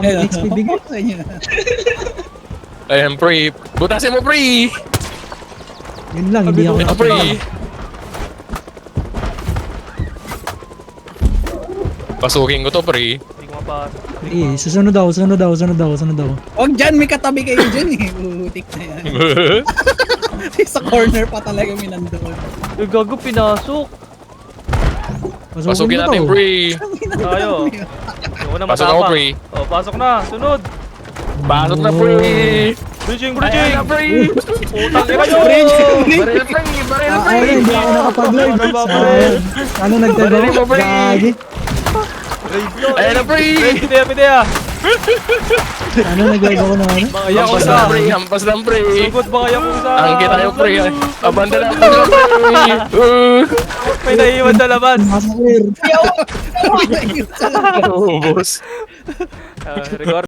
XP bigay. Ayan, pre. Butasin mo, pre! Yun lang, hindi ako Ito, pre. Pasukin ko to, pre. Hindi ko mapasok. Eh, susunod daw. Huwag dyan, may katabi kayo dyan eh. Utik na yan. Sa corner pa talaga may nandoon. Uy, gago, pinasok. Pasukin natin, pre. Tayo. Ayoko na Pasok ako, matapang. pre. Oh, pasok na. Sunod. Pasok na, pre. Bridging, Ayan bridging. na, pre. Putang ina nyo. Baril, pre. Baril, pre. Ay, hindi ako nakapag-live. Nagbabaril. Ano nagtago? Baril mo, pre. Gagi. Ayan na, pre. Pidea. Ano nag-live ako na ano? Mga Hampas yakuza. lang, pre. Hampas lang, pre. Sugod mga yakuza. Angkin tayo, pre. Abanda na, pre. May naiiwan sa labas. Massacre. Ubus. Record.